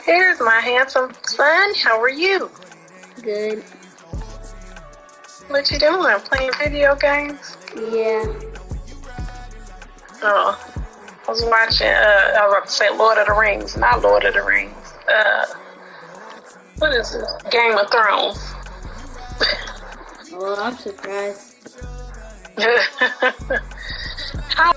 Here's my handsome son. How are you? Good. What you doing? Playing video games? Yeah. Oh, I was watching, I was about to say Lord of the Rings, not Lord of the Rings. What is this? Game of Thrones. Well, I'm surprised. How?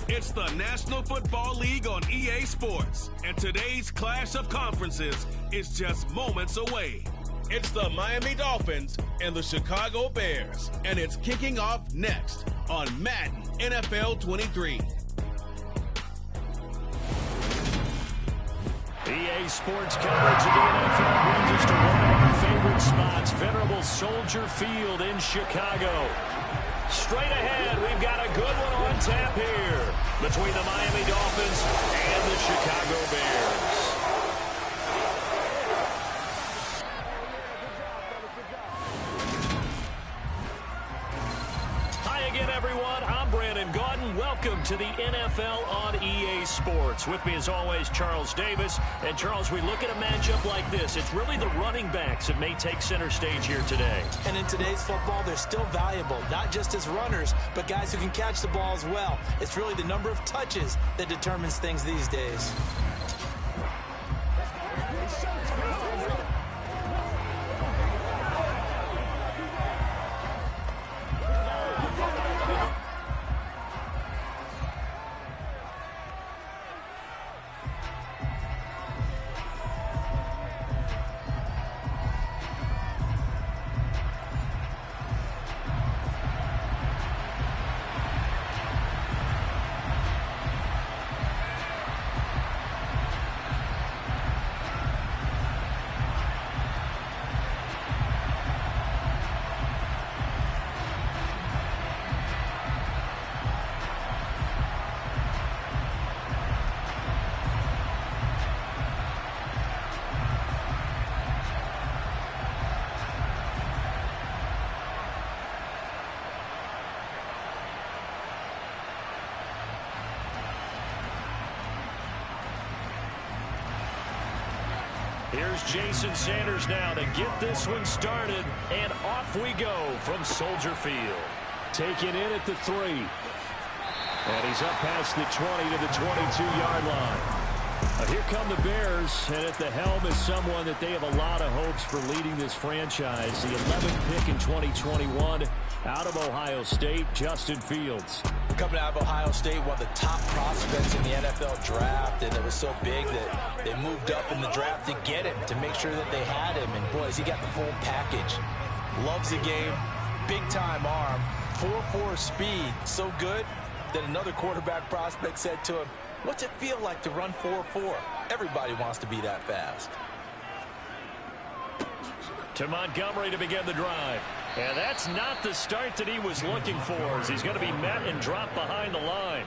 It's the National Football League on EA Sports, and today's clash of conferences is just moments away. It's the Miami Dolphins and the Chicago Bears, and it's kicking off next on Madden NFL 23. EA Sports coverage of the NFL brings us to one of our favorite spots, venerable Soldier Field in Chicago. Straight ahead, we've got a good one on tap here between the Miami Dolphins and the Chicago Bears. Hi again, everyone. I'm Brandon Gaudin. Welcome to the NFL on EA Sports. With me, as always, Charles Davis. And, Charles, we look at a matchup like this. It's really the running backs that may take center stage here today. And in today's football, they're still valuable, not just as runners, but guys who can catch the ball as well. It's really the number of touches that determines things these days. Here's Jason Sanders now to get this one started, and off we go from Soldier Field. Taken in at the 3. And he's up past the 20 to the 22-yard line. Here come the Bears, and at the helm is someone that they have a lot of hopes for leading this franchise. The 11th pick in 2021 out of Ohio State, Justin Fields. Coming out of Ohio State, one of the top prospects in the NFL draft, and it was so big that they moved up in the draft to get him, to make sure that they had him. And, boys, he got the full package. Loves the game, big-time arm, 4.4 speed, so good that another quarterback prospect said to him, "What's it feel like to run 4.4? Everybody wants to be that fast." To Montgomery to begin the drive. And that's not the start that he was looking for, as he's going to be met and dropped behind the line.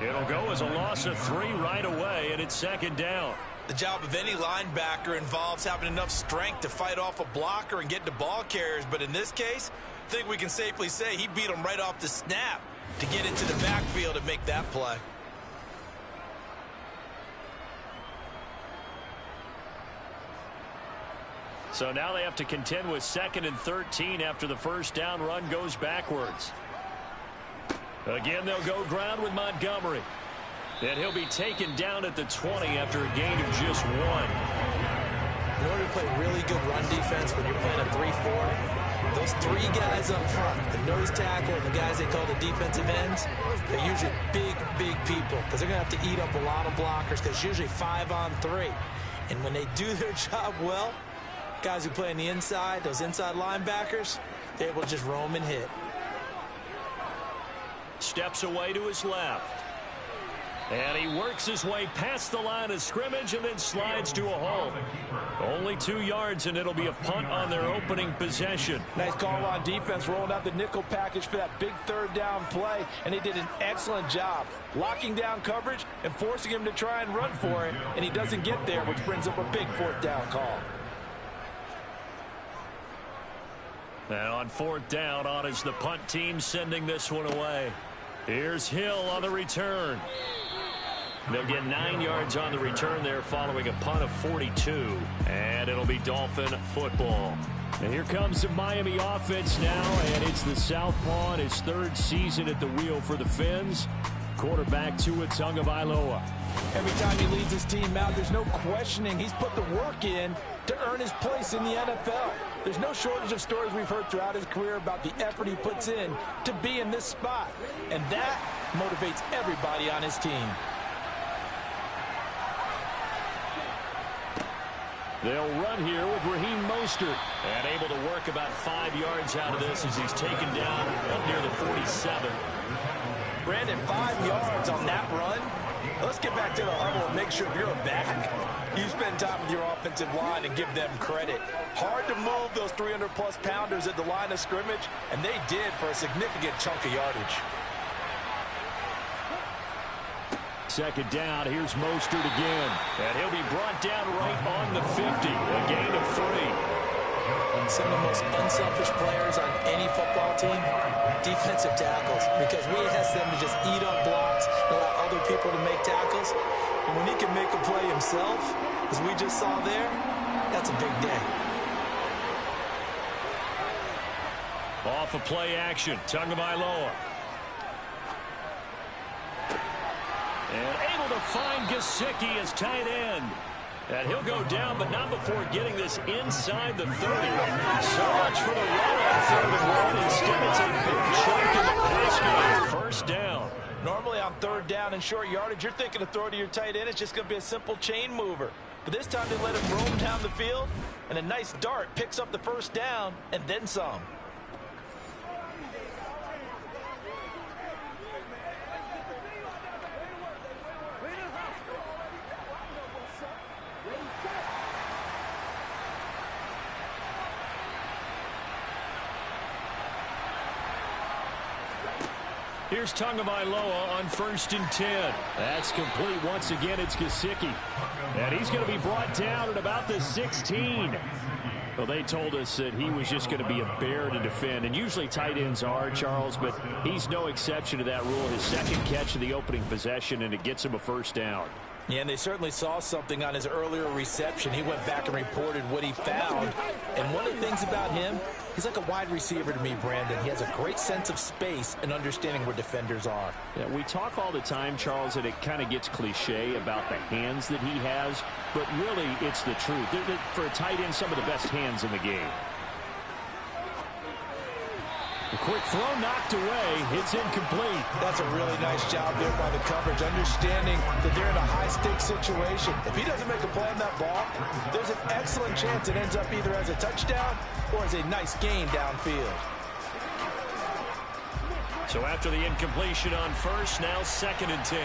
It'll go as a loss of 3 right away, and it's second down. The job of any linebacker involves having enough strength to fight off a blocker and get to ball carriers, but in this case, I think we can safely say he beat him right off the snap to get into the backfield and make that play. So now they have to contend with 2nd and 13 after the first down run goes backwards. Again, they'll go ground with Montgomery. And he'll be taken down at the 20 after a gain of just 1. In order to play really good run defense when you're playing a 3-4, those 3 guys up front, the nose tackle and the guys they call the defensive ends, they're usually big people because they're going to have to eat up a lot of blockers because it's usually 5-on-3. And when they do their job well, guys who play on the inside, those inside linebackers, they're able to just roam and hit. Steps away to his left. And he works his way past the line of scrimmage and then slides to a hole. Only 2 yards, and it'll be a punt on their opening possession. Nice call on defense, rolling out the nickel package for that big third down play, and they did an excellent job locking down coverage and forcing him to try and run for it, and he doesn't get there, which brings up a big fourth down call. And on fourth down, on is the punt team sending this one away. Here's Hill on the return. They'll get 9 yards on the return there following a punt of 42. And it'll be Dolphin football. And here comes the Miami offense now, and it's the Southpaw in his 3rd season at the wheel for the Fins. Quarterback Tua Tagovailoa. Every time he leads his team out, there's no questioning. He's put the work in to earn his place in the NFL. There's no shortage of stories we've heard throughout his career about the effort he puts in to be in this spot. And that motivates everybody on his team. They'll run here with Raheem Mostert. And able to work about 5 yards out of this as he's taken down up near the 47. Brandon, 5 yards on that run. Let's get back to the huddle and make sure if you're a back, you spend time with your offensive line and give them credit. Hard to move those 300-plus pounders at the line of scrimmage, and they did for a significant chunk of yardage. Second down, here's Mostert again. And he'll be brought down right on the 50. A gain of 3. Some of the most unselfish players on any football team, defensive tackles, because we ask them to just eat up blocks, allow other people to make tackles. And when he can make a play himself, as we just saw there, that's a big day. Off of play action, Tagovailoa. And able to find Gesicki as tight end. And he'll go down, but not before getting this inside the 30. So much for the run on 3rd and 1. Instead, it's a big chunk in the pass game. First down. Normally on 3rd down and short yardage, you're thinking of throw to your tight end. It's just going to be a simple chain mover. But this time they let him roam down the field, and a nice dart picks up the first down and then some. Here's Tagovailoa on 1st and 10. That's complete once again. It's Gesicki. And he's going to be brought down at about the 16. Well, they told us that he was just going to be a bear to defend. And usually tight ends are, Charles, but he's no exception to that rule. His 2nd catch of the opening possession, and it gets him a first down. Yeah, and they certainly saw something on his earlier reception. He went back and reported what he found. And one of the things about him, he's like a wide receiver to me, Brandon. He has a great sense of space and understanding where defenders are. Yeah, we talk all the time, Charles, and it kind of gets cliche about the hands that he has. But really, it's the truth. For a tight end, some of the best hands in the game. A quick throw knocked away. It's incomplete. That's a really nice job there by the coverage, understanding that they're in a high-stakes situation. If he doesn't make a play on that ball, there's an excellent chance it ends up either as a touchdown or as a nice gain downfield. So after the incompletion on 1st, now 2nd and 10.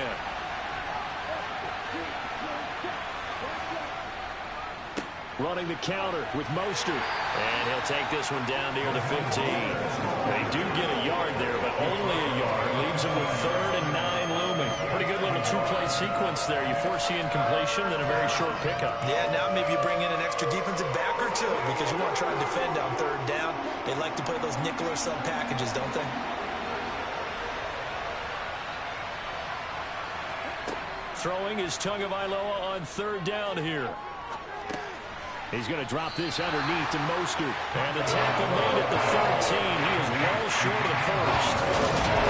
Running the counter with Mostert. And he'll take this one down near the 15. They do get a yard there, but only a yard. Leaves him with 3rd and 9 looming. Pretty good little 2-play sequence there. You force the incompletion, then a very short pickup. Yeah, now maybe you bring in an extra defensive back or two because you want to try and defend on 3rd down. They like to play those nickel or sub packages, don't they? Throwing is Tagovailoa on 3rd down here. He's going to drop this underneath to Mostert. And the tackle made at the 13. He is well short of the 1st.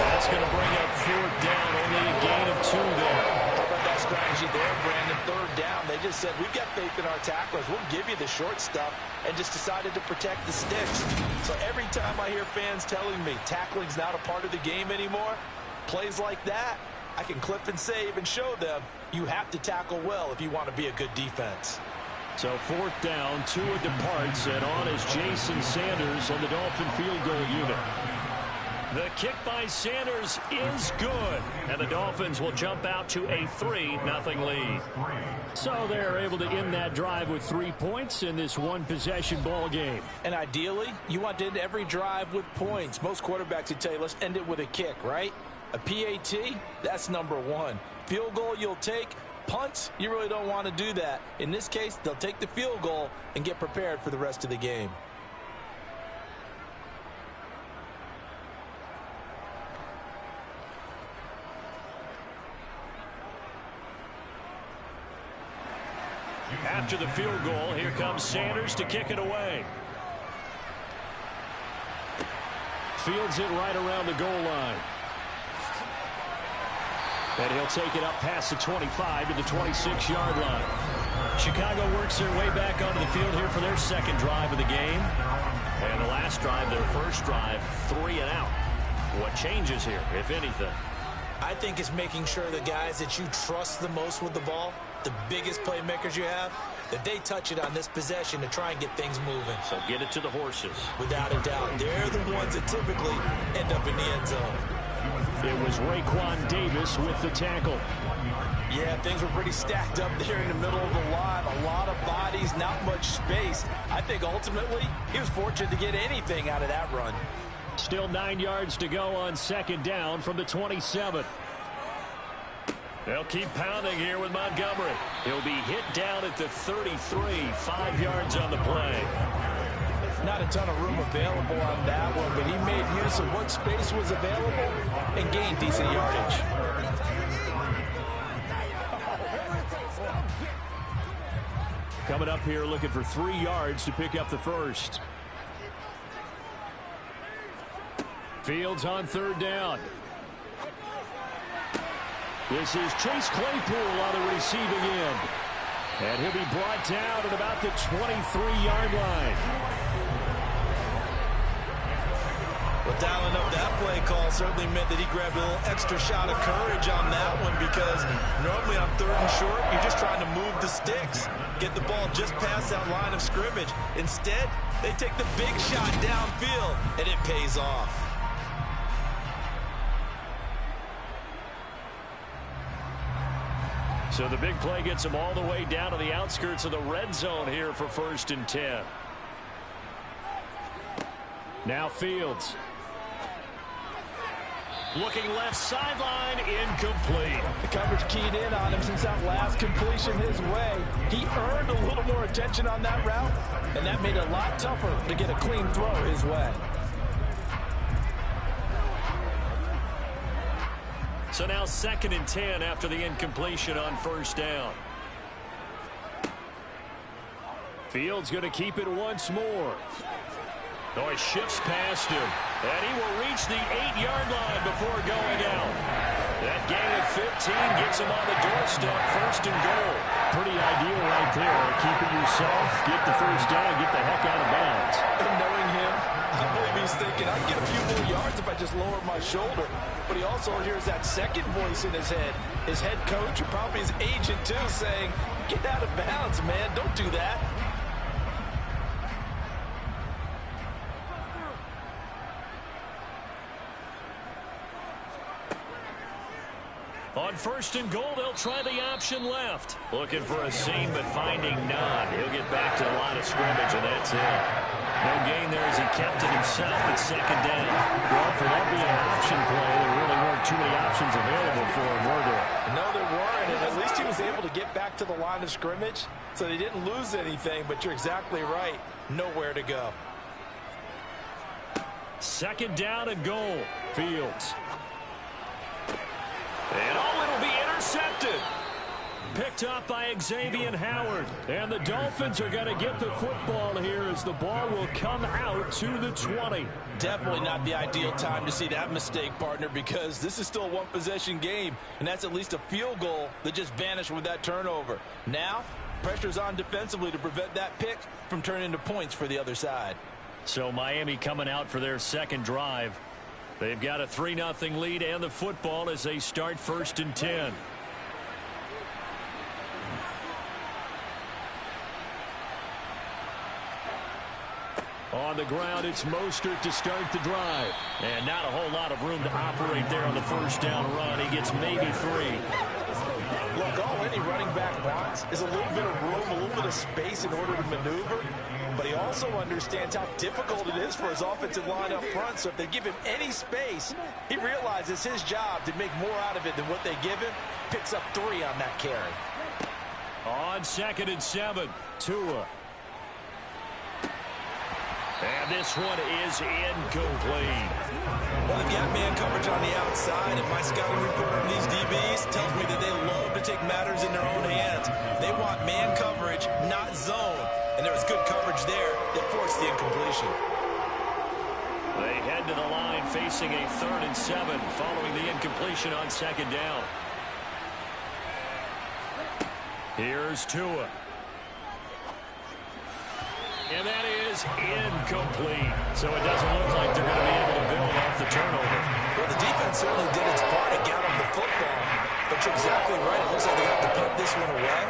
That's going to bring up 4th down. Only a gain of 2 there. How about that strategy there, Brandon? 3rd down. They just said, we've got faith in our tacklers. We'll give you the short stuff, and just decided to protect the sticks. So every time I hear fans telling me tackling's not a part of the game anymore, plays like that, I can clip and save and show them you have to tackle well if you want to be a good defense. So 4th down, Tua departs, and on is Jason Sanders on the Dolphin field goal unit. The kick by Sanders is good, and the Dolphins will jump out to a 3-0 lead. So they're able to end that drive with 3 points in this one-possession ball game. And ideally, you want to end every drive with points. Most quarterbacks would tell you, let's end it with a kick, right? A PAT, that's number one. Field goal you'll take. Punts, you really don't want to do that. In this case, they'll take the field goal and get prepared for the rest of the game. After the field goal, here comes Sanders to kick it away. Fields it right around the goal line. And he'll take it up past the 25 to the 26-yard line. Chicago works their way back onto the field here for their second drive of the game. And the last drive, their first drive, 3 and out. What changes here, if anything? I think it's making sure the guys that you trust the most with the ball, the biggest playmakers you have, that they touch it on this possession to try and get things moving. So get it to the horses. Without a doubt, they're the ones that typically end up in the end zone. It was Raekwon Davis with the tackle. Yeah, things were pretty stacked up there in the middle of the line. A lot of bodies, not much space. I think ultimately he was fortunate to get anything out of that run. Still 9 yards to go on second down from the 27. They'll keep pounding here with Montgomery. He'll be hit down at the 33, 5 yards on the play. Not a ton of room available on that one, but he made use of what space was available and gained decent yardage. Coming up here looking for 3 yards to pick up the first. Fields on third down. This is Chase Claypool on the receiving end. And he'll be brought down at about the 23-yard line. Well, dialing up that play call certainly meant that he grabbed a little extra shot of courage on that one, because normally on third and short, you're just trying to move the sticks, get the ball just past that line of scrimmage. Instead, they take the big shot downfield, and it pays off. So the big play gets them all the way down to the outskirts of the red zone here for 1st and 10. Now Fields. Looking left sideline, incomplete. The coverage keyed in on him since that last completion his way. He earned a little more attention on that route, and that made it a lot tougher to get a clean throw his way. So now 2nd and 10 after the incompletion on 1st down. Fields going to keep it once more. Oh, he shifts past him, and he will reach the 8-yard line before going out. That gain of 15 gets him on the doorstep, 1st and goal. Pretty ideal right there. Keep it yourself, get the first down, get the heck out of bounds. And knowing him, I believe he's thinking, I can get a few more yards if I just lower my shoulder. But he also hears that second voice in his head. His head coach, and probably his agent too, saying, get out of bounds, man, don't do that. On 1st and goal, they'll try the option left. Looking for a seam, but finding none. He'll get back to the line of scrimmage, and that's it. No gain there as he kept it himself at 2nd down. Well, for that being an option play, there really weren't too many options available for him, were there? No, there weren't, and at least he was able to get back to the line of scrimmage, so they didn't lose anything, but you're exactly right. Nowhere to go. 2nd down and goal. Fields. And it'll be intercepted. Picked up by Xavier Howard. And the Dolphins are going to get the football here as the ball will come out to the 20. Definitely not the ideal time to see that mistake, partner, because this is still a one-possession game, and that's at least a field goal that just vanished with that turnover. Now, pressure's on defensively to prevent that pick from turning into points for the other side. So Miami coming out for their second drive. They've got a 3-0 lead and the football as they start 1st and 10. On the ground, it's Mostert to start the drive. And not a whole lot of room to operate there on the first down run. He gets maybe 3. Look, all any running back wants is a little bit of room, a little bit of space in order to maneuver. But he also understands how difficult it is for his offensive line up front. So if they give him any space, he realizes his job to make more out of it than what they give him. Picks up 3 on that carry. On 2nd and 7, Tua. And this one is incomplete. Well, they've got man coverage on the outside, and my scouting report on these DBs tells me that they love to take matters in their own hands. They want man coverage, not zone. And there was good coverage there that forced the incompletion. They head to the line facing a 3rd and 7 following the incompletion on 2nd down. Here's Tua. And that is incomplete. So it doesn't look like they're going to be able to build off the turnover. Well, the defense certainly did its part to get them the football. But you're exactly right. It looks like they have to punt this one away.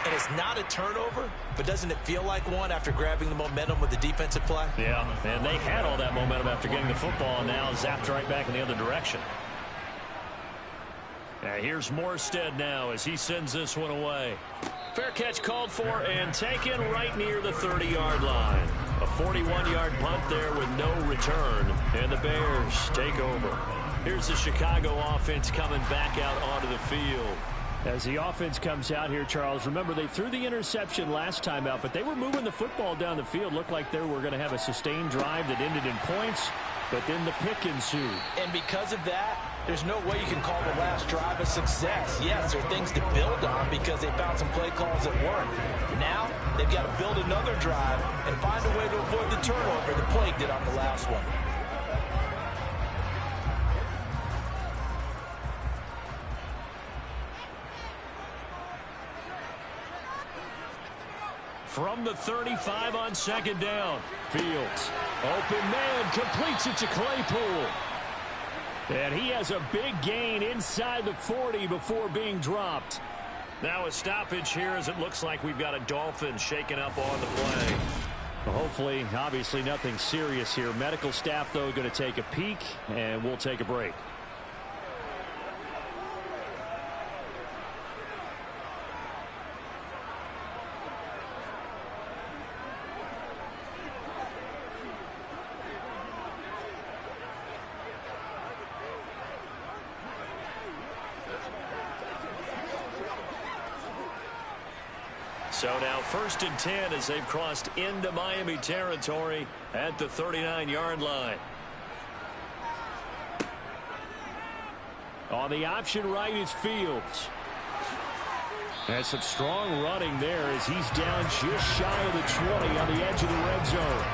And it's not a turnover, but doesn't it feel like one after grabbing the momentum with the defensive play? Yeah, and they had all that momentum after getting the football, and now zapped right back in the other direction. Now here's Morstead now as he sends this one away. Fair catch called for and taken right near the 30-yard line. A 41-yard punt there with no return, and the Bears take over. Here's the Chicago offense coming back out onto the field. As the offense comes out here, Charles, remember they threw the interception last time out, but they were moving the football down the field. Looked like they were going to have a sustained drive that ended in points, but then the pick ensued. And because of that, there's no way you can call the last drive a success. Yes, there are things to build on because they found some play calls that work. Now, they've got to build another drive and find a way to avoid the turnover that plagued it on the last one. From the 35 on 2nd down. Fields. Open man. Completes it to Claypool. And he has a big gain inside the 40 before being dropped. Now a stoppage here as it looks like we've got a Dolphin shaken up on the play. Well, hopefully, obviously nothing serious here. Medical staff, though, going to take a peek, and we'll take a break. So now 1st and 10 as they've crossed into Miami territory at the 39-yard line. On the option right is Fields. Has some strong running there as he's down just shy of the 20 on the edge of the red zone.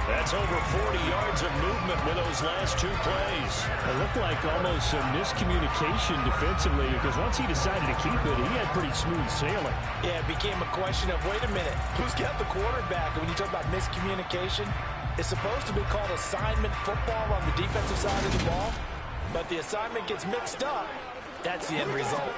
That's over 40 yards of movement with those last 2 plays. It looked like almost some miscommunication defensively because once he decided to keep it, he had pretty smooth sailing. Yeah, it became a question of, wait a minute, who's got the quarterback? And when you talk about miscommunication, it's supposed to be called assignment football on the defensive side of the ball. But the assignment gets mixed up. That's the end result.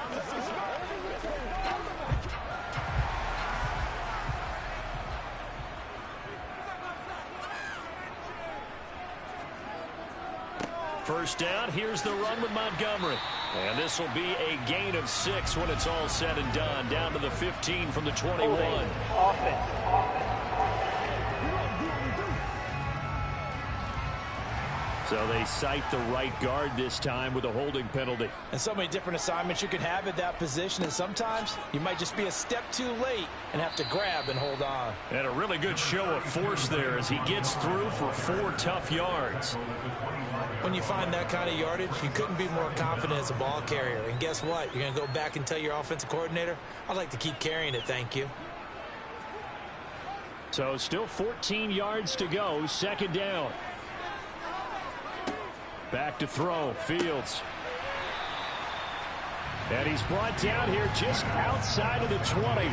First down, here's the run with Montgomery. And this will be a gain of 6 when it's all said and done. Down to the 15 from the 21. Offense. So they cite the right guard this time with a holding penalty. And so many different assignments you can have at that position, and sometimes you might just be a step too late and have to grab and hold on. And a really good show of force there as he gets through for 4 tough yards. When you find that kind of yardage, you couldn't be more confident as a ball carrier. And guess what? You're going to go back and tell your offensive coordinator, I'd like to keep carrying it, thank you. So still 14 yards to go, 2nd down. Back to throw, Fields. And he's brought down here just outside of the 20.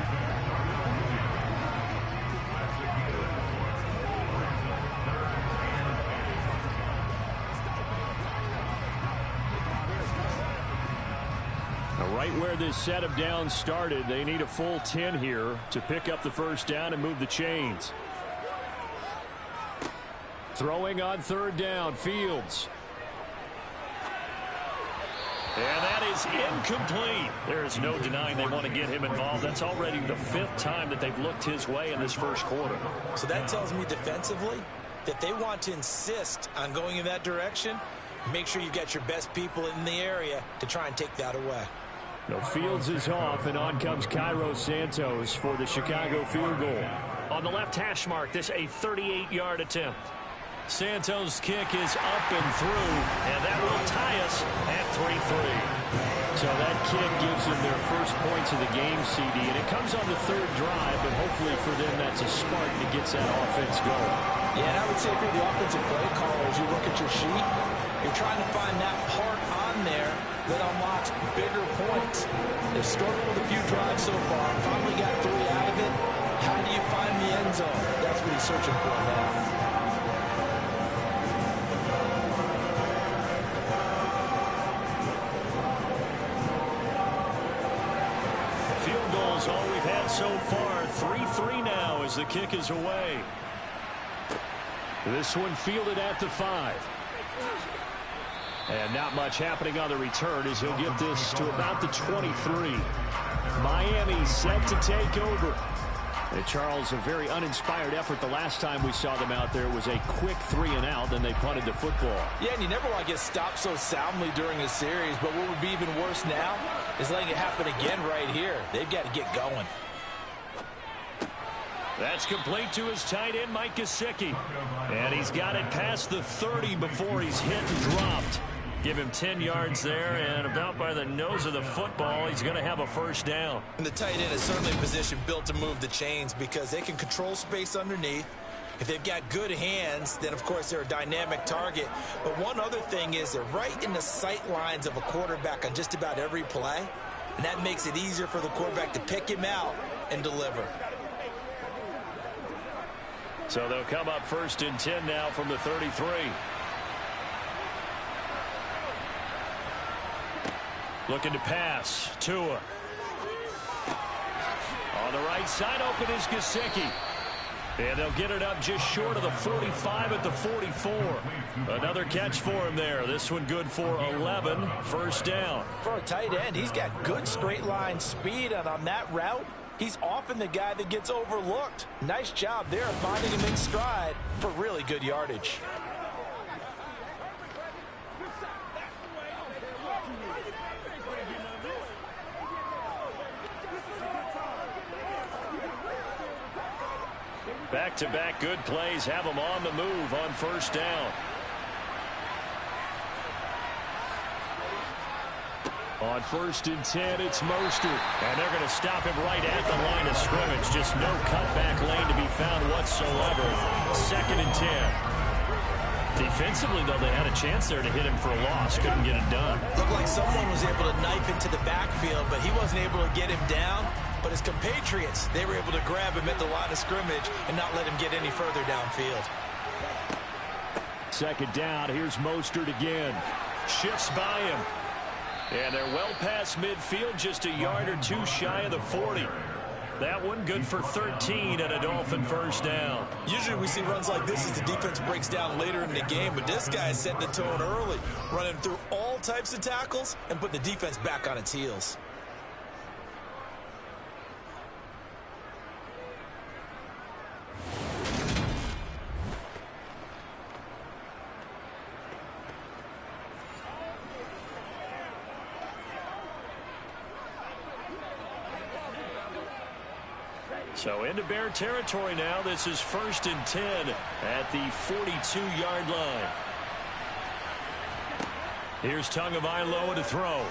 Right where this set of downs started, they need a full 10 here to pick up the first down and move the chains. Throwing on third down, Fields. And that is incomplete. There is no denying they want to get him involved. That's already the 5th time that they've looked his way in this first quarter. So that tells me defensively that they want to insist on going in that direction. Make sure you get your best people in the area to try and take that away. No, Fields is off, and on comes Cairo Santos for the Chicago field goal. On the left hash mark, this a 38-yard attempt. Santos' kick is up and through, and that will tie us at 3-3. So that kick gives them their first points of the game, CD, and it comes on the 3rd drive, but hopefully for them that's a spark that gets that offense going. Yeah, and I would say if you're the offensive play caller, as you look at your sheet, you're trying to find that part on there that unlocks bigger points. They've struggled with a few drives so far, finally got 3 out of it. How do you find the end zone? That's what he's searching for now. All we've had so far. 3-3 now as the kick is away. This one fielded at the 5. And not much happening on the return as he'll get this to about the 23. Miami set to take over. And Charles, a very uninspired effort the last time we saw them out there was a quick 3-and-out, then they punted the football. Yeah, and you never want to get stopped so soundly during a series, but what would be even worse now is letting it happen again right here. They've got to get going. That's complete to his tight end, Mike Gesicki. And he's got it past the 30 before he's hit and dropped. Give him 10 yards there, and about by the nose of the football, he's going to have a first down. And the tight end is certainly a position built to move the chains because they can control space underneath. If they've got good hands, then, of course, they're a dynamic target. But one other thing is they're right in the sight lines of a quarterback on just about every play, and that makes it easier for the quarterback to pick him out and deliver. So they'll come up 1st and 10 now from the 33. Looking to pass. Tua. On the right side, open is Gesicki. And they'll get it up just short of the 45 at the 44. Another catch for him there. This one good for 11. First down. For a tight end, he's got good straight line speed, and on that route, he's often the guy that gets overlooked. Nice job there finding him in stride for really good yardage. Back-to-back good plays have them on the move on first down. On 1st and 10, it's Mostert. And they're going to stop him right at the line of scrimmage. Just no cutback lane to be found whatsoever. 2nd and 10. Defensively, though, they had a chance there to hit him for a loss. Couldn't get it done. Looked like someone was able to knife into the backfield, but he wasn't able to get him down. But his compatriots, they were able to grab him at the line of scrimmage and not let him get any further downfield. 2nd down. Here's Mostert again. Shifts by him. And they're well past midfield, just a yard or two shy of the 40. That one good for 13 and a Dolphin first down. Usually we see runs like this as the defense breaks down later in the game, but this guy is setting the tone early, running through all types of tackles and putting the defense back on its heels. So into Bear territory now. This is 1st and 10 at the 42-yard line. Here's Tagovailoa to throw.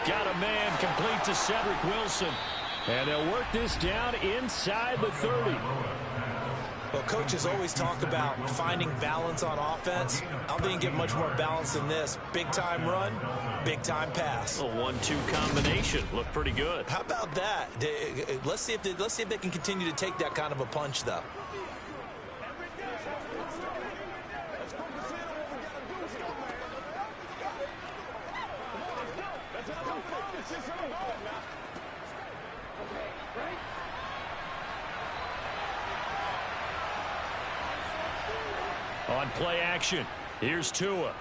Got a man complete to Cedric Wilson. And they'll work this down inside the 30. Well, coaches always talk about finding balance on offense. I don't think you get much more balance than this. Big-time run, big-time pass. A 1-2 combination. Looked pretty good. How about that? Let's see if they can continue to take that kind of a punch, though. On play action, here's Tua.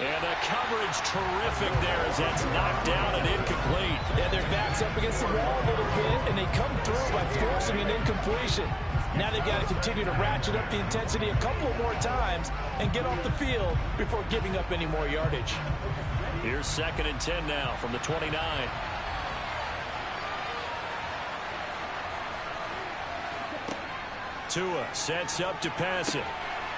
And the coverage terrific there as that's knocked down and incomplete. Yeah, their back's up against the wall a little bit, and they come through by forcing an incompletion. Now they've got to continue to ratchet up the intensity a couple more times and get off the field before giving up any more yardage. Here's 2nd and 10 now from the 29. Tua sets up to pass it.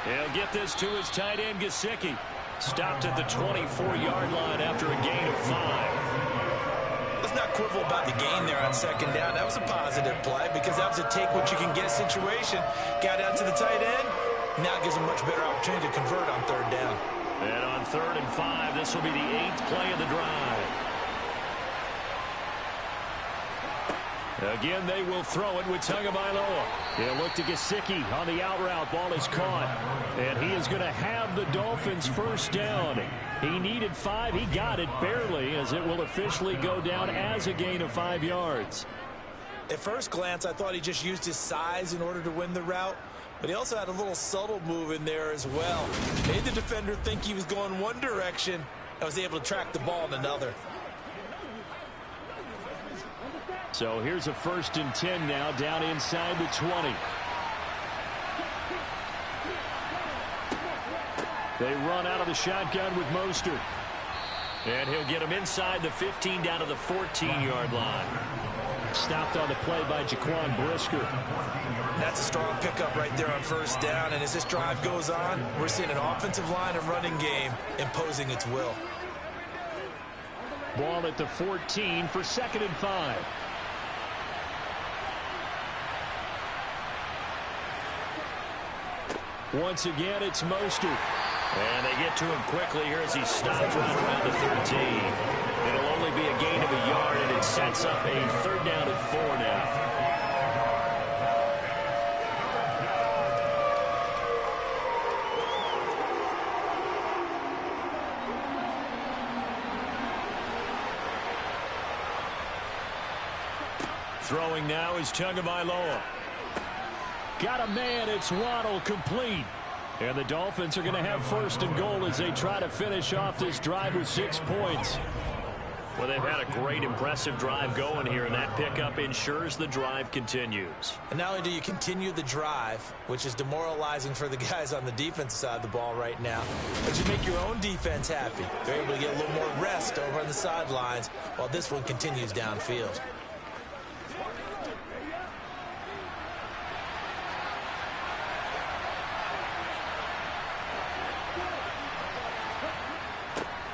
He'll get this to his tight end, Gesicki. Stopped at the 24-yard line after a gain of 5. Let's not quibble about the gain there on 2nd down. That was a positive play because that was a take-what-you-can-get situation. Got out to the tight end. Now gives him a much better opportunity to convert on 3rd down. And on 3rd and 5, this will be the 8th play of the drive. Again, they will throw it with Tagovailoa. He'll look to Gesicki on the out route. Ball is caught. And he is going to have the Dolphins' 1st down. He needed 5. He got it barely as it will officially go down as a gain of 5 yards. At first glance, I thought he just used his size in order to win the route. But he also had a little subtle move in there as well. Made the defender think he was going one direction and was able to track the ball in another. So here's a 1st and 10 now down inside the 20. They run out of the shotgun with Mostert. And he'll get him inside the 15 down to the 14-yard line. Stopped on the play by Jaquan Brisker. That's a strong pickup right there on 1st down. And as this drive goes on, we're seeing an offensive line and running game imposing its will. Ball at the 14 for 2nd and 5. Once again, it's Mostert. And they get to him quickly here as he stops right around the 13. It'll only be a gain of a yard, and it sets up a 3rd down and 4 now. Throwing now is Tagovailoa. Got a man, it's Waddle, complete. And the Dolphins are going to have 1st and goal as they try to finish off this drive with 6 points. Well, they've had a great, impressive drive going here, and that pickup ensures the drive continues. And not only do you continue the drive, which is demoralizing for the guys on the defensive side of the ball right now, but you make your own defense happy. They're able to get a little more rest over on the sidelines while this one continues downfield.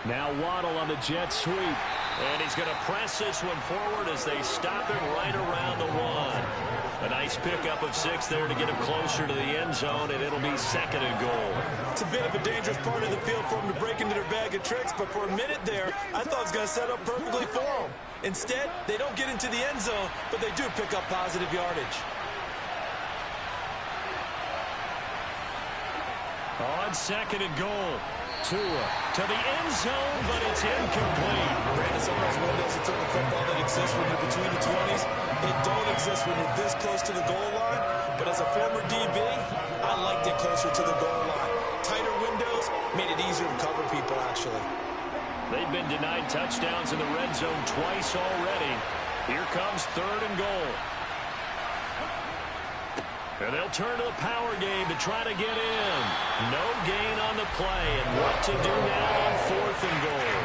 Now Waddle on the jet sweep. And he's going to press this one forward as they stop him right around the 1. A nice pickup of 6 there to get him closer to the end zone, and it'll be 2nd and goal. It's a bit of a dangerous part of the field for them to break into their bag of tricks, but for a minute there, I thought it was going to set up perfectly for them. Instead, they don't get into the end zone, but they do pick up positive yardage. On 2nd and goal. Tua to the end zone, but it's incomplete. Brandon, sometimes one does it to the football that exists when you're between the 20s. It don't exist when you're this close to the goal line. But as a former DB, I liked it closer to the goal line. Tighter windows made it easier to cover people, actually. They've been denied touchdowns in the red zone twice already. Here comes 3rd and goal. And they'll turn to the power game to try to get in. No gain on the play. And what to do now on 4th and goal.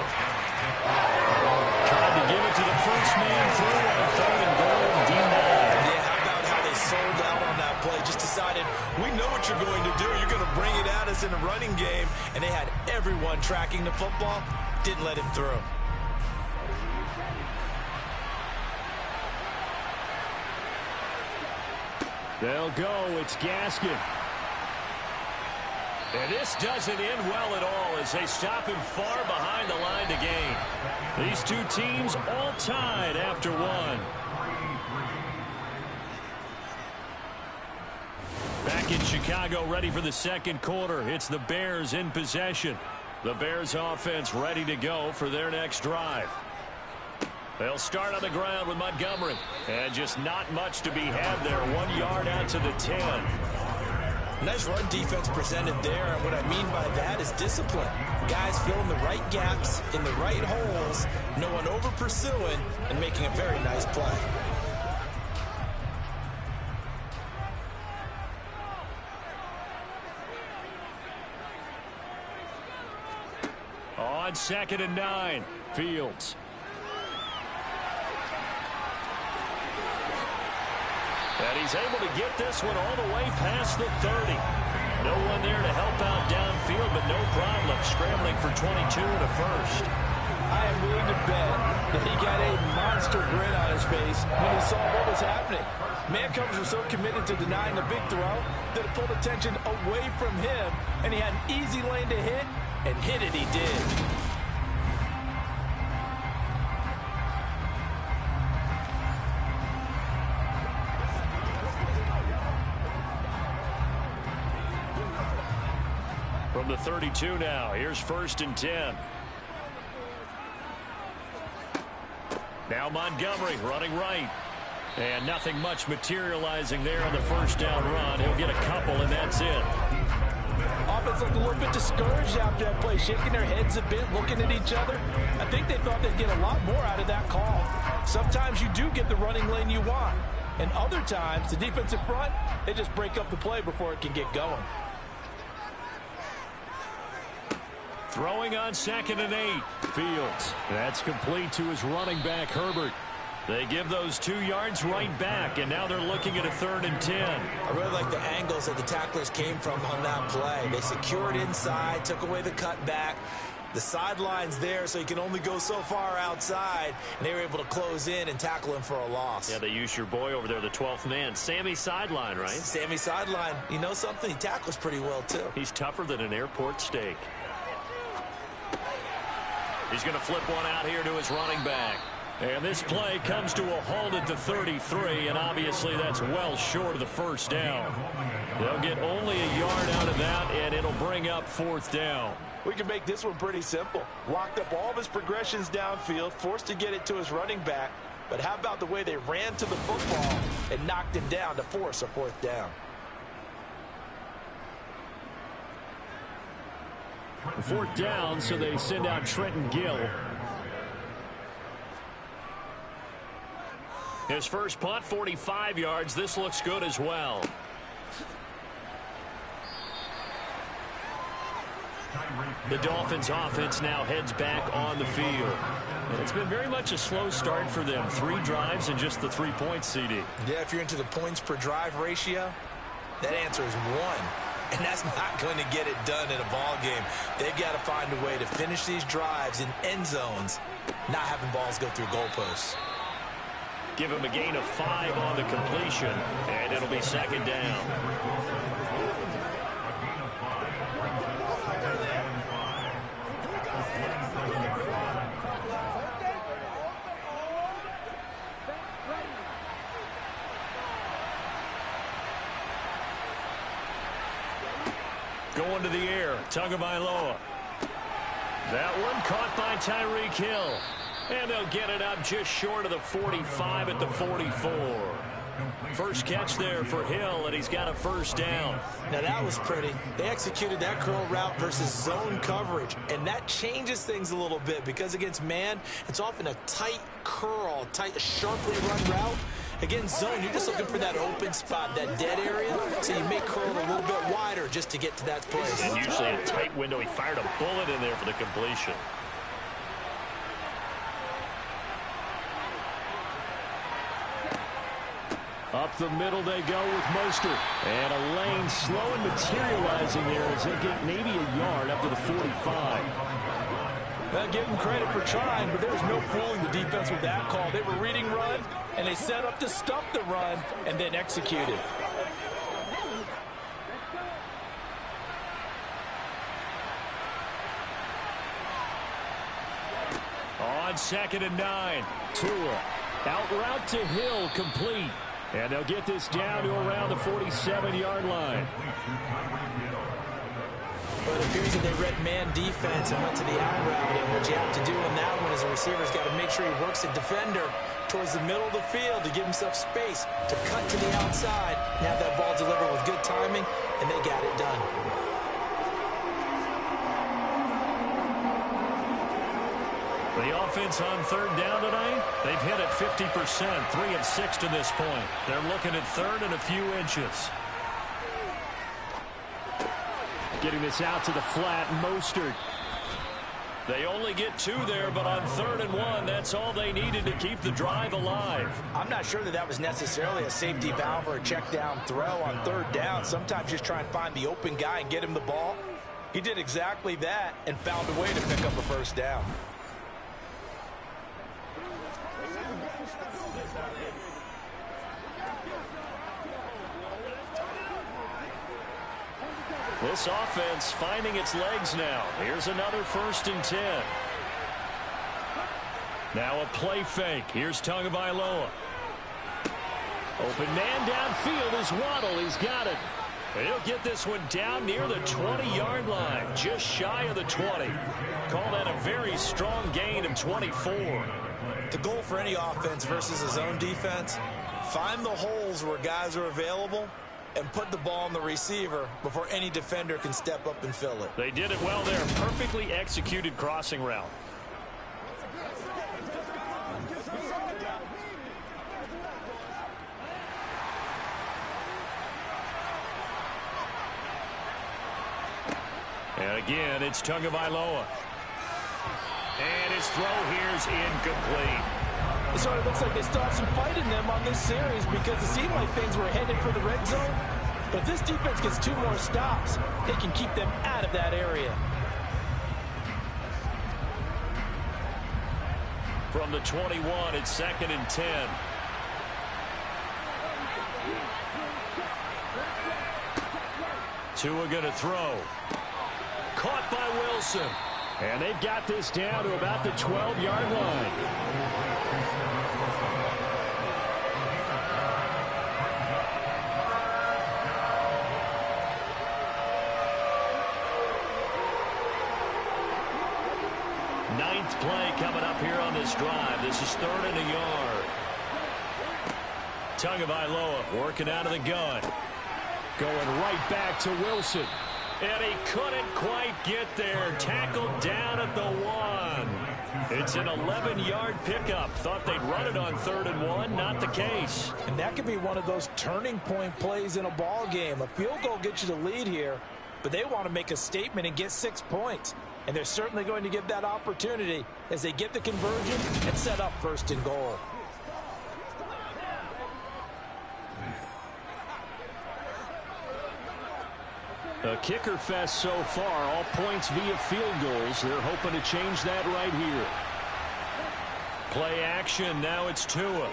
Tried to give it to the first man through on 3rd and goal. Denied. Yeah, how about how they sold out on that play? Just decided, we know what you're going to do. You're going to bring it at us in a running game. And they had everyone tracking the football. Didn't let him through. They'll go. It's Gaskin. And this doesn't end well at all as they stop him far behind the line to gain. These two teams all tied after 1. Back in Chicago, ready for the 2nd quarter. It's the Bears in possession. The Bears offense ready to go for their next drive. They'll start on the ground with Montgomery. And just not much to be had there. 1 yard out to the 10. Nice run defense presented there, and what I mean by that is discipline. Guys filling the right gaps in the right holes, no one over pursuing, and making a very nice play. On 2nd and 9, Fields. And he's able to get this one all the way past the 30. No one there to help out downfield, but no problem scrambling for 22 and a first. I am willing to bet that he got a monster grin on his face when he saw what was happening. Man coverage was so committed to denying the big throw that it pulled attention away from him, and he had an easy lane to hit, and hit it he did. From the 32 now, here's 1st and 10. Now Montgomery running right. And nothing much materializing there on the first down run. He'll get a couple, and that's it. Offense looked a little bit discouraged after that play, shaking their heads a bit, looking at each other. I think they thought they'd get a lot more out of that call. Sometimes you do get the running lane you want. And other times, the defensive front, they just break up the play before it can get going. Throwing on 2nd and 8. Fields. That's complete to his running back, Herbert. They give those 2 yards right back, and now they're looking at a 3rd and 10. I really like the angles that the tacklers came from on that play. They secured inside, took away the cutback. The sideline's there, so you can only go so far outside, and they were able to close in and tackle him for a loss. Yeah, they used your boy over there, the 12th man. Sammy Sideline, right? Sammy Sideline. You know something? He tackles pretty well, too. He's tougher than an airport steak. He's going to flip one out here to his running back. And this play comes to a halt at the 33, and obviously that's well short of the first down. They'll get only a yard out of that, and it'll bring up 4th down. We can make this one pretty simple. Locked up all of his progressions downfield, forced to get it to his running back. But how about the way they ran to the football and knocked him down to force a 4th down? 4th down, so they send out Trenton Gill. His first punt, 45 yards. This looks good as well. The Dolphins offense now heads back on the field. And it's been very much a slow start for them. 3 drives and just the 3 points, CD. Yeah, if you're into the points per drive ratio, that answer is 1. And that's not going to get it done in a ball game. They've got to find a way to finish these drives in end zones, not having balls go through goalposts. Give him a gain of 5 on the completion, and it'll be 2nd down. Going to the air, Tagovailoa. That one caught by Tyreek Hill. And they'll get it up just short of the 45 at the 44. First catch there for Hill, and he's got a 1st down. Now that was pretty. They executed that curl route versus zone coverage, and that changes things a little bit because against man, it's often a tight curl, tight, sharply run route. Against zone, you're just looking for that open spot, that dead area, so you may curl it a little bit wider just to get to that place. And usually a tight window. He fired a bullet in there for the completion. Up the middle they go with Mostert. And a lane slow and materializing there as they get maybe a yard up to the 45. Well, give them credit for trying, but there was no fooling the defense with that call. They were reading run, and they set up to stuff the run and then executed. On 2nd and 9, Tua. Out route to Hill, complete. And they'll get this down to around the 47-yard line. Well, it appears that they read man defense and went to the out route. And what you have to do in that one is the receiver's got to make sure he works the defender towards the middle of the field to give himself space to cut to the outside and have that ball delivered with good timing, and they got it done. The offense on third down tonight, they've hit it 50%, 3 of 6 to this point. They're looking at third and a few inches. Getting this out to the flat, Mostert. They only get 2 there, but on 3rd and 1, that's all they needed to keep the drive alive. I'm not sure that was necessarily a safety valve or a check down throw on 3rd down. Sometimes just try and find the open guy and get him the ball. He did exactly that and found a way to pick up a first down. This offense finding its legs now. Here's another 1st and 10. Now a play fake. Here's Tagovailoa. Open man downfield is Waddle. He's got it. He'll get this one down near the 20-yard line, just shy of the 20. Call that a very strong gain of 24. The goal for any offense versus his own defense, find the holes where guys are available and put the ball on the receiver before any defender can step up and fill it. They did it well there. Perfectly executed crossing route. And again, it's Tagovailoa. And his throw here's incomplete. It sort of looks like they still have some fight in them on this series because it seemed like things were headed for the red zone. But if this defense gets 2 more stops, they can keep them out of that area. From the 21, it's 2nd and 10. Tua gonna throw. Caught by Wilson. And they've got this down to about the 12-yard line. Ninth play coming up here on this drive. This is 3rd and a yard. Tagovailoa working out of the gun. Going right back to Wilson. And he couldn't quite get there. Tackled down at the 1. It's an 11-yard pickup. Thought they'd run it on 3rd and 1. Not the case. And that could be one of those turning point plays in a ball game. A field goal gets you the lead here, but they want to make a statement and get 6 points. And they're certainly going to get that opportunity as they get the conversion and set up 1st and goal. A kicker fest so far, all points via field goals. They're hoping to change that right here. Play action, now it's Tua.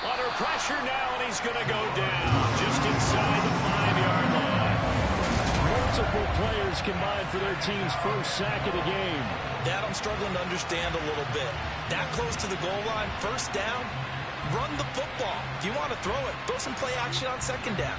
Under pressure now, and he's going to go down just inside the 5-yard line. Multiple players combined for their team's first sack of the game. That I'm struggling to understand a little bit. That close to the goal line, 1st down, run the football. If you want to throw it, throw some play action on 2nd down.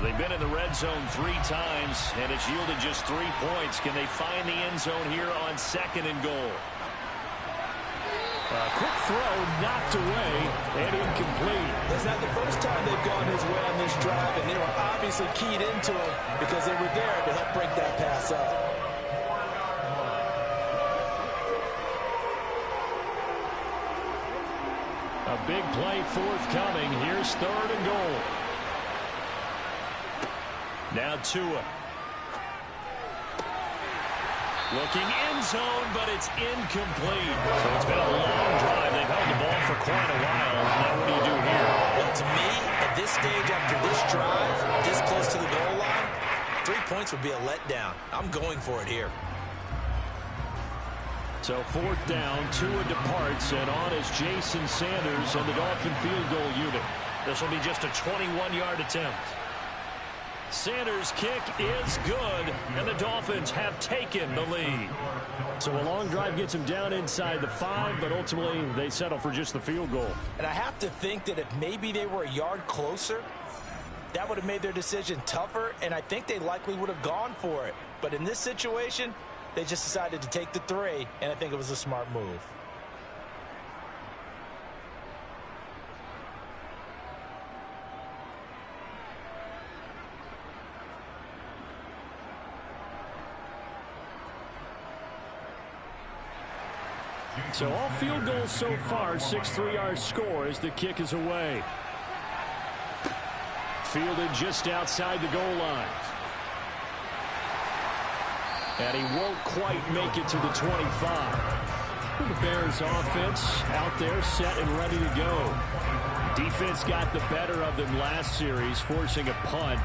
They've been in the red zone 3 times, and it's yielded just 3 points. Can they find the end zone here on 2nd and goal? A quick throw knocked away and incomplete. It's not the first time they've gone his way on this drive, and they were obviously keyed into him because they were there to help break that pass up. A big play forthcoming. Here's 3rd and goal. Now Tua. Looking end zone, but it's incomplete. So it's been a long drive. They've held the ball for quite a while. Now what do you do here? Well, to me, at this stage after this drive, this close to the goal line, 3 points would be a letdown. I'm going for it here. So 4th down, Tua departs, and on is Jason Sanders and the Dolphin field goal unit. This will be just a 21-yard attempt. Sanders' kick is good, and the Dolphins have taken the lead. So a long drive gets them down inside the 5, but ultimately they settle for just the field goal. And I have to think that if maybe they were a yard closer, that would have made their decision tougher, and I think they likely would have gone for it. But in this situation, they just decided to take the 3, and I think it was a smart move. So all field goals so far, 6-3 our score as the kick is away. Fielded just outside the goal line. And he won't quite make it to the 25. The Bears offense out there set and ready to go. Defense got the better of them last series, forcing a punt.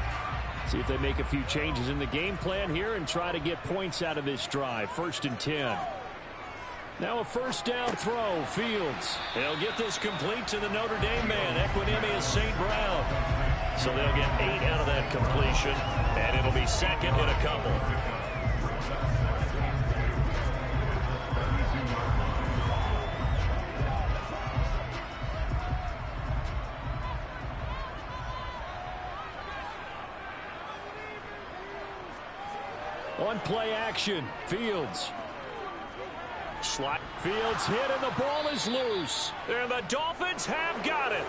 See if they make a few changes in the game plan here and try to get points out of this drive. 1st and 10. Now a first down throw, Fields. They'll get this complete to the Notre Dame man, Equinemius St. Brown. So they'll get 8 out of that completion, and it'll be 2nd and a couple. On play action, Fields. Slot. Fields hit and the ball is loose. And the Dolphins have got it.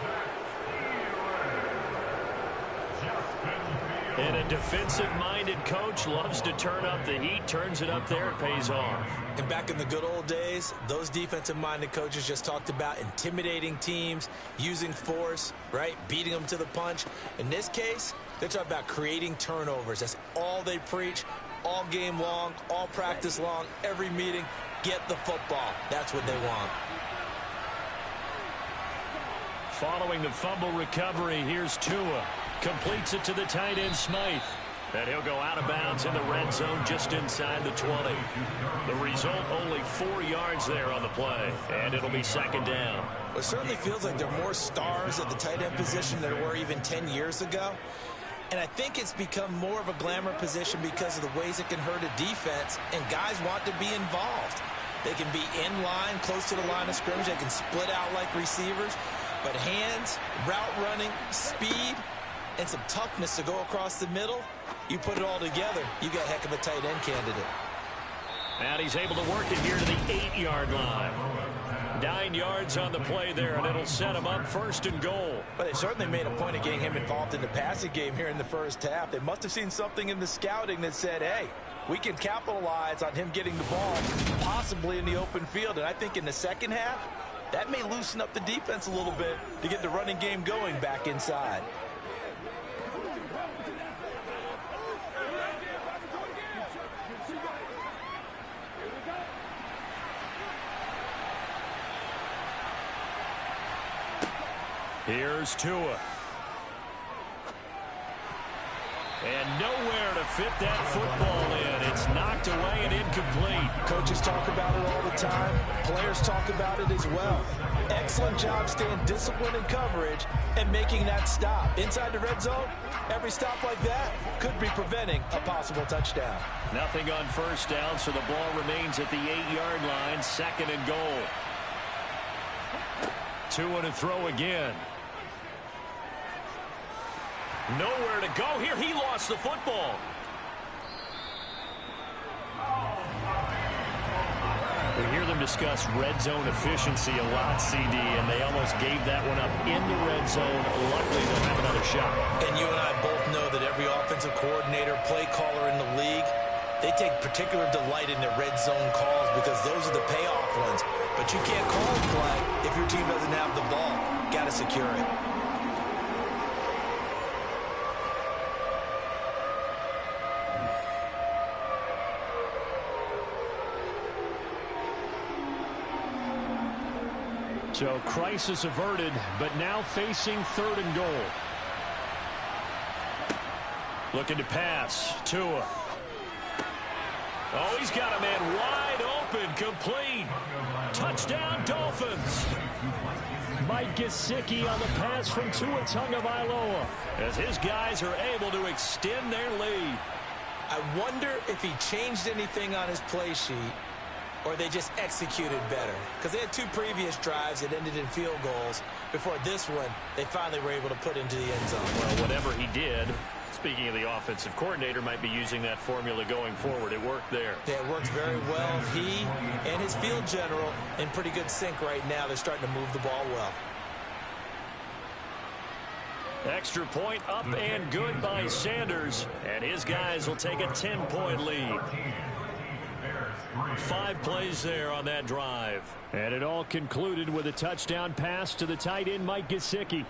And a defensive-minded coach loves to turn up the heat, turns it up there, it pays off. And back in the good old days, those defensive-minded coaches just talked about intimidating teams, using force, right, beating them to the punch. In this case, they're talking about creating turnovers. That's all they preach all game long, all practice long, every meeting. Get the football. That's what they want. Following the fumble recovery, here's Tua. Completes it to the tight end, Smythe. And he'll go out of bounds in the red zone just inside the 20. The result, only 4 yards there on the play. And it'll be 2nd down. It certainly feels like there are more stars at the tight end position than there were even 10 years ago. And I think it's become more of a glamour position because of the ways it can hurt a defense, and guys want to be involved. They can be in line, close to the line of scrimmage. They can split out like receivers. But hands, route running, speed, and some toughness to go across the middle, you put it all together, you got a heck of a tight end candidate. And he's able to work it here to the 8-yard line. 9 yards on the play there, and it'll set him up 1st and goal. But they certainly made a point of getting him involved in the passing game here in the first half. They must have seen something in the scouting that said, hey, we can capitalize on him getting the ball, possibly in the open field. And I think in the second half, that may loosen up the defense a little bit to get the running game going back inside. Here's Tua. And nowhere to fit that football in. It's knocked away and incomplete. Coaches talk about it all the time. Players talk about it as well. Excellent job staying disciplined in coverage and making that stop. Inside the red zone, every stop like that could be preventing a possible touchdown. Nothing on first down, so the ball remains at the 8-yard line. 2nd and goal. Tua to throw again. Nowhere to go here. He lost the football. We hear them discuss red zone efficiency a lot, CD, and they almost gave that one up in the red zone. Luckily, they'll have another shot. And you and I both know that every offensive coordinator, play caller in the league, they take particular delight in the red zone calls because those are the payoff ones. But you can't call a play if your team doesn't have the ball. Got to secure it. So crisis averted, but now facing 3rd and goal. Looking to pass. Tua. Oh, he's got a man wide open, complete. Touchdown, Dolphins. Mike Gesicki on the pass from Tua Tagovailoa as his guys are able to extend their lead. I wonder if he changed anything on his play sheet or they just executed better. Because they had 2 previous drives that ended in field goals. Before this one, they finally were able to put into the end zone. Well, whatever he did, speaking of the offensive coordinator, might be using that formula going forward. It worked there. Yeah, it worked very well. He and his field general in pretty good sync right now. They're starting to move the ball well. Extra point up and good by Sanders. And his guys will take a 10-point lead. 5 plays there on that drive. And it all concluded with a touchdown pass to the tight end, Mike Gesicki.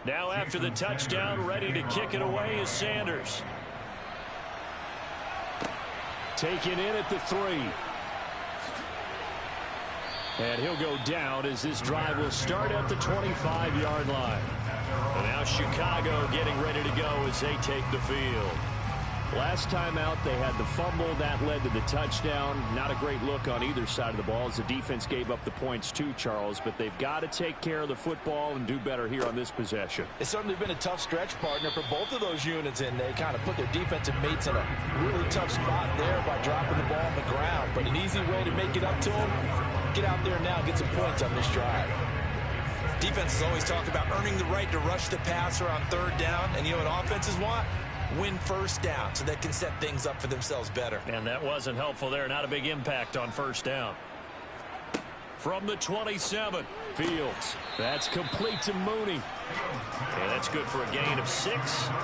Now after the touchdown, ready to kick it away is Sanders. Taken in at the 3. And he'll go down as this drive will start at the 25-yard line. And now Chicago getting ready to go as they take the field. Last time out, they had the fumble. That led to the touchdown. Not a great look on either side of the ball as the defense gave up the points too, Charles. But they've got to take care of the football and do better here on this possession. It's certainly been a tough stretch, partner, for both of those units, and they kind of put their defensive mates in a really tough spot there by dropping the ball on the ground. But an easy way to make it up to them, get out there now and get some points on this drive. Defenses always talk about earning the right to rush the passer on 3rd down, and you know what offenses want? Win 1st down so they can set things up for themselves better. And that wasn't helpful there. Not a big impact on 1st down. From the 27, Fields. That's complete to Mooney. And that's good for a gain of 6.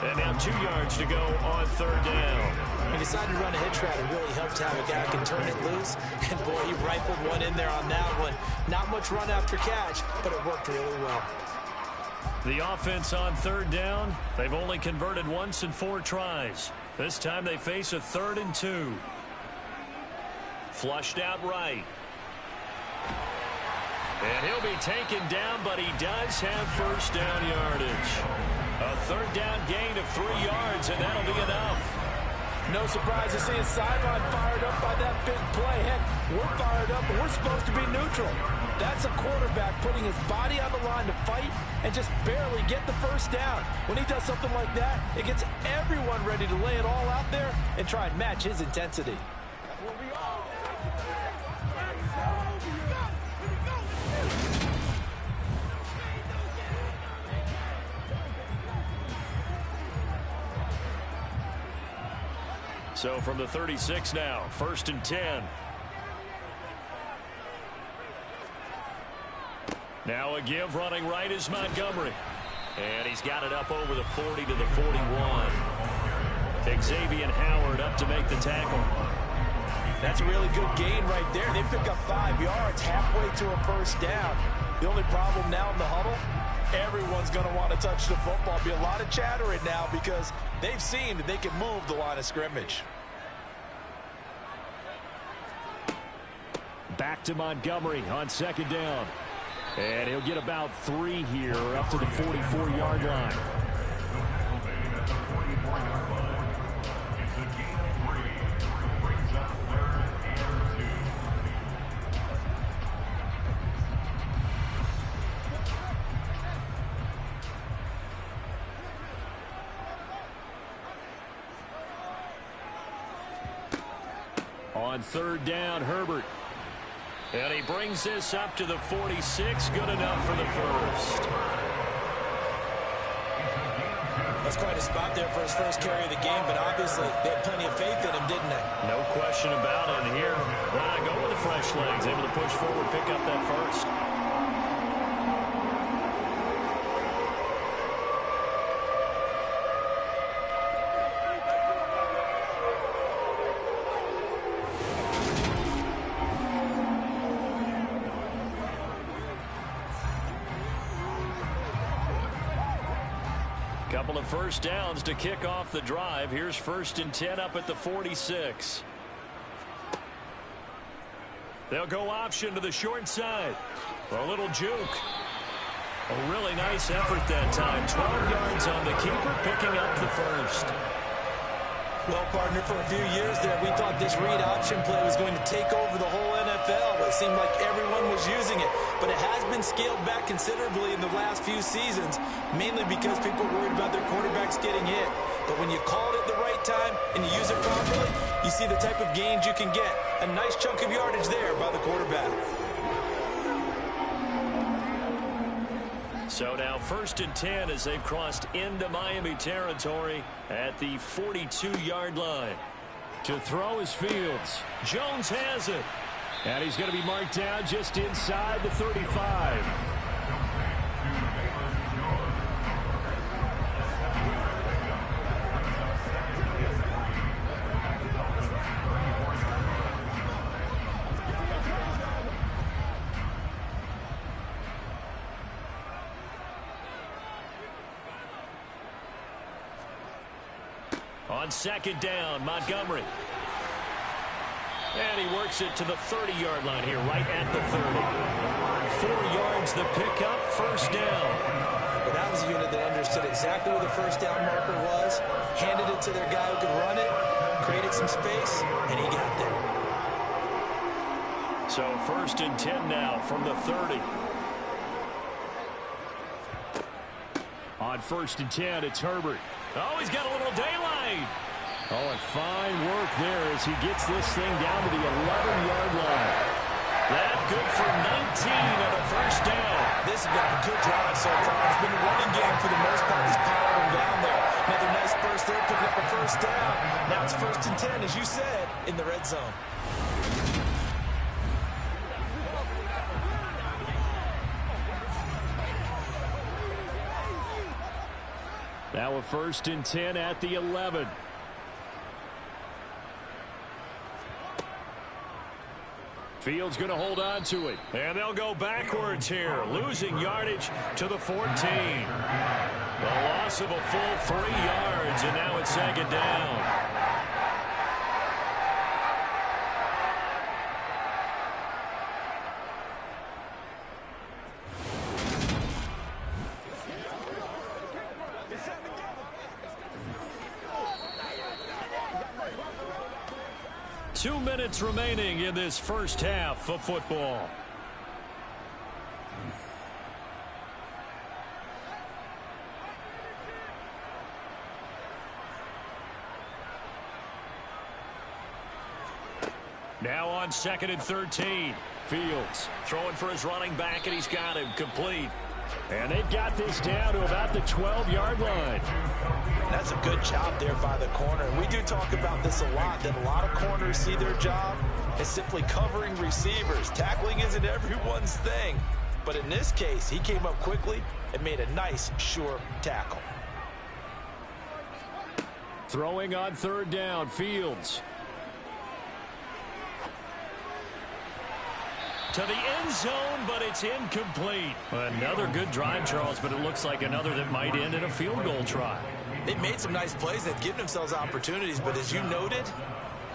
And now 2 yards to go on 3rd down. He decided to run a hitch route. It really helped to have a guy who can turn it loose. And, boy, he rifled one in there on that one. Not much run after catch, but it worked really well. The offense on 3rd down, they've only converted once in 4 tries. This time they face a 3rd and 2. Flushed out right. And he'll be taken down, but he does have 1st down yardage. A 3rd down gain of 3 yards, and that'll be enough. No surprise to see his sideline fired up by that big play. Heck, we're fired up, but we're supposed to be neutral. That's a quarterback putting his body on the line to fight and just barely get the 1st down. When he does something like that, it gets everyone ready to lay it all out there and try and match his intensity. So from the 36 now, 1st and 10. Now a give running right is Montgomery. And he's got it up over the 40 to the 41. Xavier Howard up to make the tackle. That's a really good gain right there. They pick up 5 yards halfway to a 1st down. The only problem now in the huddle, everyone's going to want to touch the football. Be a lot of chattering now because they've seen that they can move the line of scrimmage. Back to Montgomery on 2nd down. And he'll get about 3 here up to the 44-yard line. On 3rd down, Herbert. And he brings this up to the 46. Good enough for the 1st. That's quite a spot there for his first carry of the game, but obviously they had plenty of faith in him, didn't they? No question about it. And here, why not go with the fresh legs? Able to push forward, pick up that 1st. Couple of first downs to kick off the drive. Here's 1st and 10 up at the 46. They'll go option to the short side. A little juke. A really nice effort that time. 12 yards on the keeper, picking up the first. Well, partner, for a few years there, we thought this read option play was going to take over the whole NFL. It seemed like everyone was using it, but it has been scaled back considerably in the last few seasons, mainly because people are worried about their quarterbacks getting hit. But when you call it at the right time and you use it properly, you see the type of gains you can get. A nice chunk of yardage there by the quarterback. So now 1st and 10 as they've crossed into Miami territory at the 42-yard line. To throw is Fields. Jones has it. And he's going to be marked down just inside the 35. On 2nd down, Montgomery. And he works it to the 30-yard line here, right at the 30. 4 yards the pickup, 1st down. Well, that was a unit that understood exactly where the 1st down marker was, handed it to their guy who could run it, created some space, and he got there. So 1st and 10 now from the 30. On 1st and 10, it's Herbert. Oh, he's got a little daylight. Oh, and fine work there as he gets this thing down to the 11-yard line. That good for 19 and a 1st down. This has been a good drive so far. It's been a running game for the most part. He's powering them down there. Another nice burst there, picking up a 1st down. Now it's 1st and 10, as you said, in the red zone. Now a 1st and 10 at the 11. Fields going to hold on to it. And they'll go backwards here. Losing yardage to the 14. The loss of a full 3 yards, and now it's 2nd down. Two minutes remaining in this first half of football. Now on 2nd and 13. Fields throwing for his running back, and he's got him complete. And they've got this down to about the 12-yard line. That's a good job there by the corner. And we do talk about this a lot, that a lot of corners see their job as simply covering receivers. Tackling isn't everyone's thing. But in this case, he came up quickly and made a nice, sure tackle. Throwing on 3rd down, Fields. To the end zone, but it's incomplete. Another good drive, Charles, but it looks like another that might end in a field goal try. They've made some nice plays. They've given themselves opportunities, but as you noted,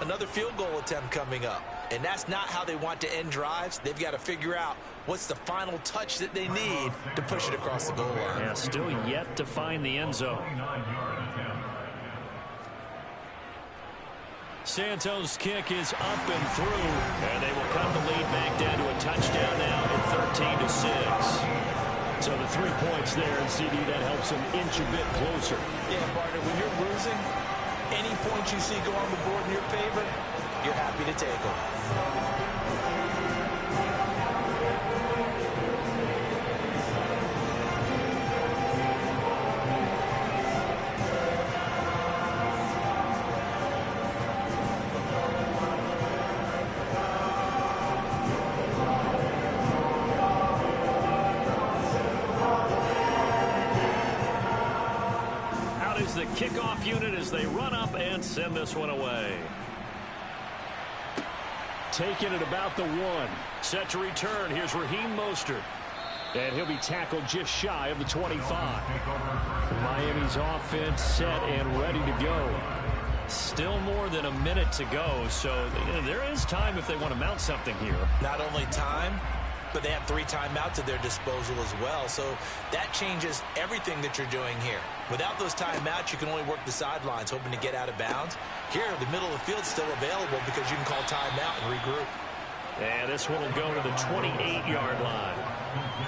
another field goal attempt coming up. And that's not how they want to end drives. They've got to figure out what's the final touch that they need to push it across the goal line. Yeah, still yet to find the end zone. Santos' kick is up and through, and they will cut the lead back down to a touchdown now at 13-6. So the 3 points there, and CD, that helps them inch a bit closer. Yeah, partner, when you're losing, any points you see go on the board in your favor, you're happy to take them. The kickoff unit as they run up and send this one away. Taking it about the 1. Set to return. Here's Raheem Mostert. And he'll be tackled just shy of the 25. Miami's offense set and ready to go. Still more than a minute to go, so there is time if they want to mount something here. Not only time, but they have 3 timeouts at their disposal as well, so that changes everything that you're doing here. Without those timeouts, you can only work the sidelines, hoping to get out of bounds. Here, the middle of the field's still available because you can call timeout and regroup. And this one will go to the 28-yard line.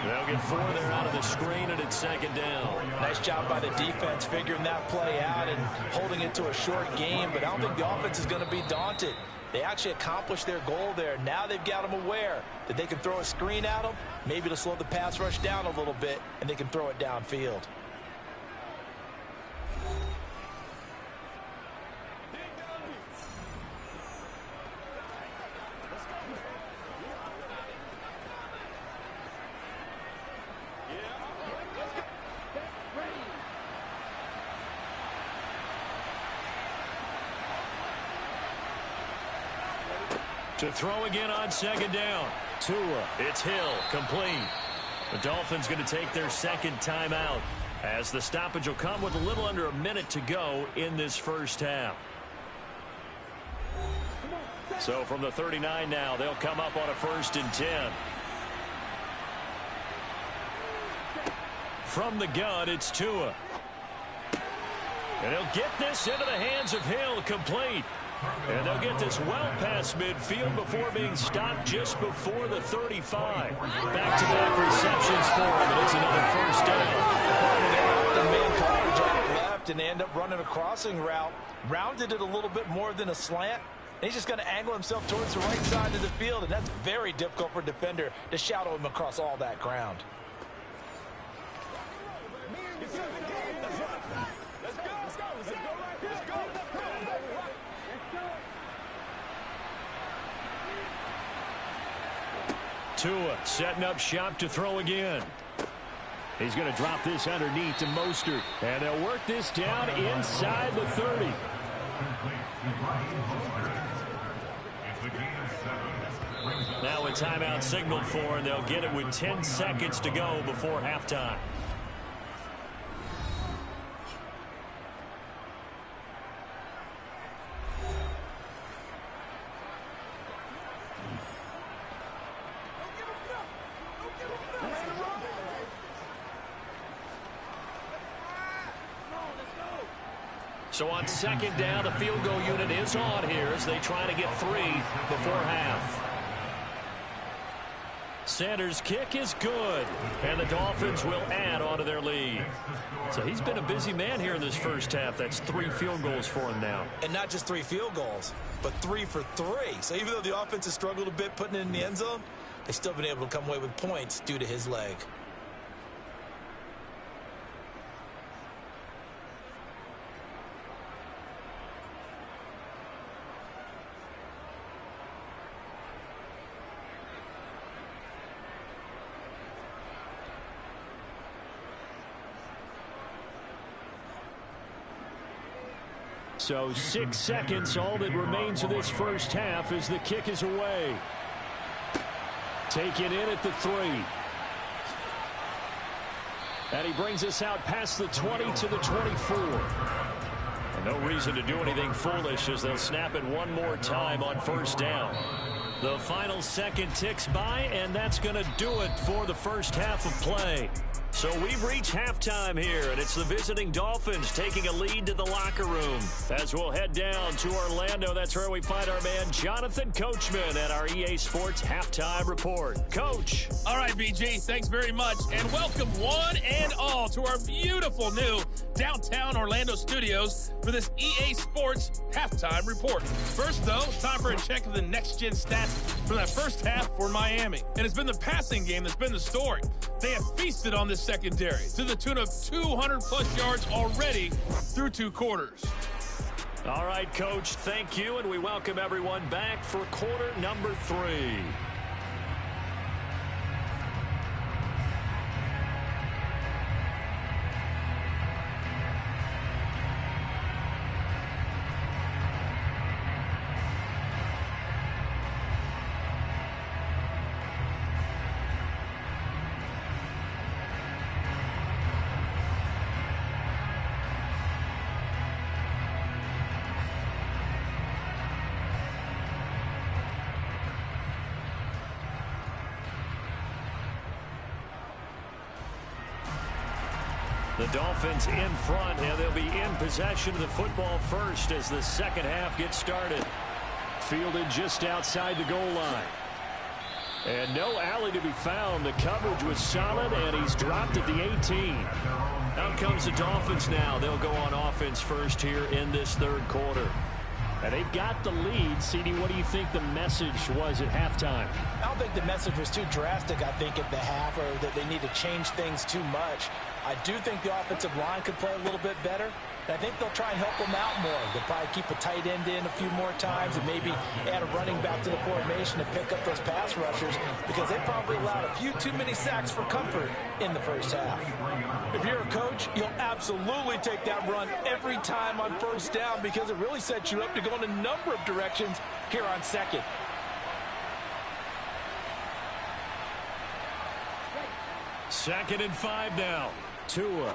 They'll get 4 there out of the screen, and it's second down. Nice job by the defense figuring that play out and holding it to a short game, but I don't think the offense is going to be daunted. They actually accomplished their goal there. Now they've got them aware that they can throw a screen at them, maybe to slow the pass rush down a little bit, and they can throw it downfield. To throw again on second down. Tua, it's Hill, complete. The Dolphins going to take their second timeout as the stoppage will come with a little under a minute to go in this first half. So from the 39 now, they'll come up on a 1st and 10. From the gun, it's Tua. And he'll get this into the hands of Hill, complete. And they'll get this well past midfield before being stopped just before the 35. Back-to-back receptions for him, and it's another first down. The man coverage out left, and they end up running a crossing route. Rounded it a little bit more than a slant. And he's just going to angle himself towards the right side of the field, and that's very difficult for a defender to shadow him across all that ground. Tua setting up shop to throw again. He's going to drop this underneath to Mostert. And they'll work this down inside the 30. Now a timeout signaled for, and they'll get it with 10 seconds to go before halftime. So on second down, the field goal unit is on here as they try to get 3 before half. Sanders' kick is good, and the Dolphins will add on to their lead. So he's been a busy man here in this first half. That's 3 field goals for him now. And not just 3 field goals, but 3 for 3. So even though the offense has struggled a bit putting it in the end zone, they've still been able to come away with points due to his leg. So 6 seconds, all that remains of this first half as the kick is away. Take it in at the 3. And he brings us out past the 20 to the 24. And no reason to do anything foolish as they'll snap it one more time on first down. The final second ticks by, and that's going to do it for the first half of play. So we've reached halftime here, and it's the visiting Dolphins taking a lead to the locker room. As we'll head down to Orlando, that's where we find our man Jonathan Coachman at our EA Sports Halftime Report. Coach. All right, BG, thanks very much, and welcome one and all to our beautiful new downtown Orlando studios for this EA Sports Halftime Report. First, though, it's time for a check of the next-gen stats from that first half for Miami. And it's been the passing game that's been the story. They have feasted on this secondary to the tune of 200-plus yards already through 2 quarters. All right, Coach, thank you, and we welcome everyone back for quarter number 3. The Dolphins in front, and they'll be in possession of the football first as the second half gets started. Fielded just outside the goal line. And no alley to be found. The coverage was solid, and he's dropped at the 18. Out comes the Dolphins now. They'll go on offense first here in this third quarter. And they've got the lead. CD, what do you think the message was at halftime? I don't think the message was too drastic, I think, at the half, or that they need to change things too much. I do think the offensive line could play a little bit better. And I think they'll try and help them out more. They'll probably keep a tight end in a few more times and maybe add a running back to the formation to pick up those pass rushers, because they probably allowed a few too many sacks for comfort in the first half. If you're a coach, you'll absolutely take that run every time on first down, because it really sets you up to go in a number of directions here on second. Second and 5 now. Tua